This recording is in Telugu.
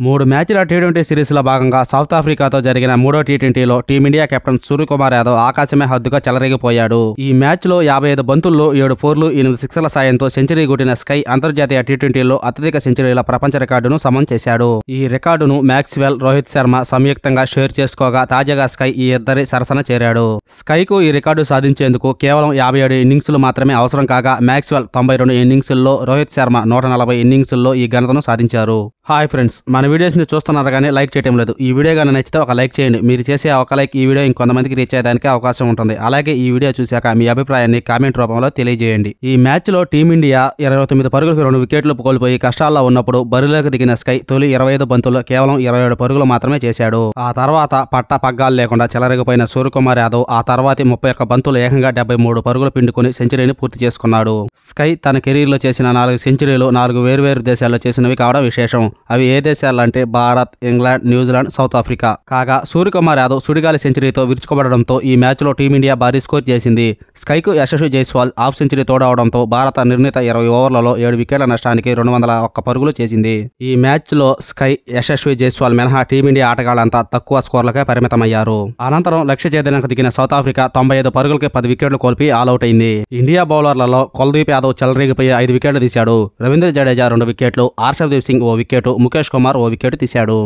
మూడు మ్యాచ్ల టీ20 సిరీస్లో భాగంగా సౌత్ ఆఫ్రికాతో జరిగిన మూడో టీ20లో టీమిండియా కెప్టెన్ సూర్యకుమార్ యాదవ్ ఆకాశమే హద్దుగా చెలరేగిపోయాడు. ఈ మ్యాచ్లో 55 బంతుల్లో 7 ఫోర్లు 8 సిక్సర్ల సాయంతో సెంచరీ కొట్టిన స్కై అంతర్జాతీయ టీ20లో అత్యధిక సెంచరీల ప్రపంచ రికార్డును సమం చేశాడు. ఈ రికార్డును మ్యాక్స్వెల్, రోహిత్ శర్మ సంయుక్తంగా షేర్ చేసుకోగా తాజాగా స్కై ఈ ఇద్దరి సరసన చేరాడు. స్కైకు ఈ రికార్డు సాధించేందుకు కేవలం 57 ఇన్నింగ్స్లు మాత్రమే అవసరం కాగా మ్యాక్స్వెల్ 92 ఇన్నింగ్స్ల్లో, రోహిత్ శర్మ 140 ఇన్నింగ్స్ల్లో ఈ ఘనతను సాధించారు. హాయ్ ఫ్రెండ్స్, మన వీడియోస్ ని చూస్తున్నారు కానీ లైక్ చేయడం లేదు. ఈ వీడియో కానీ నచ్చితే ఒక లైక్ చేయండి. మీరు చేసే ఒక లైక్ ఈ వీడియో ఇంకొంతమందికి రీచ్ అయ్యేదానికి అవకాశం ఉంటుంది. అలాగే ఈ వీడియో చూశాక మీ అభిప్రాయాన్ని కామెంట్ రూపంలో తెలియజేయండి. ఈ మ్యాచ్ లో టీమిండియా 29 పరుగులకు 2 వికెట్లు కోల్పోయి కష్టాల్లో ఉన్నప్పుడు బరిలోకి దిగిన స్కై తొలి 25 బంతుల్లో కేవలం 27 పరుగులు మాత్రమే చేశాడు. ఆ తర్వాత పట్ట పగ్గాలు లేకుండా చెలరేగిపోయిన సూర్యకుమార్ యాదవ్ ఆ తర్వాతి 31 బంతులు ఏకంగా 73 పరుగులు పిండుకుని సెంచరీని పూర్తి చేసుకున్నాడు. స్కై తన కెరీర్ లో చేసిన 4 సెంచరీలు 4 వేర్వేరు దేశాల్లో చేసినవి కావడం విశేషం. అవి ఏ దేశాలంటే Bharat, England, New Zealand, South Africa. కాగా సూర్యకుమార్ యాదవ్ సుడిగాలి సెంచరీతో విరుచుకోబడడంతో ఈ మ్యాచ్ లో టీమిండియా భారీ స్కోర్ చేసింది. స్కైకు యశస్వి జైస్వాల్ హాఫ్ సెంచరీ తోడవడంతో భారత నిర్ణీత 20 ఓవర్లలో 7 వికెట్ల నష్టానికి 201 పరుగులు చేసింది. ఈ మ్యాచ్ లో స్కై, యశస్వి జైస్వాల్ మినహా టీమిండియా ఆటగాళ్లంతా తక్కువ స్కోర్లకే పరిమితమయ్యారు. అనంతరం లక్ష్య ఛేదనకు దిగిన సౌత్ ఆఫ్రికా 95 పరుగులకి 10 వికెట్లు కోల్పి ఆలౌట్ అయింది. ఇండియా బౌలర్లలో కుల్దీప్ యాదవ్ చెలరేగిపోయి 5 వికెట్లు తీశాడు. రవీంద్ర జడేజా 2 వికెట్లు, హర్షదీప్ సింగ్ ఓ వికెట్, ముఖేష్ కుమార్ ఓ వికెట్ తీశాడు.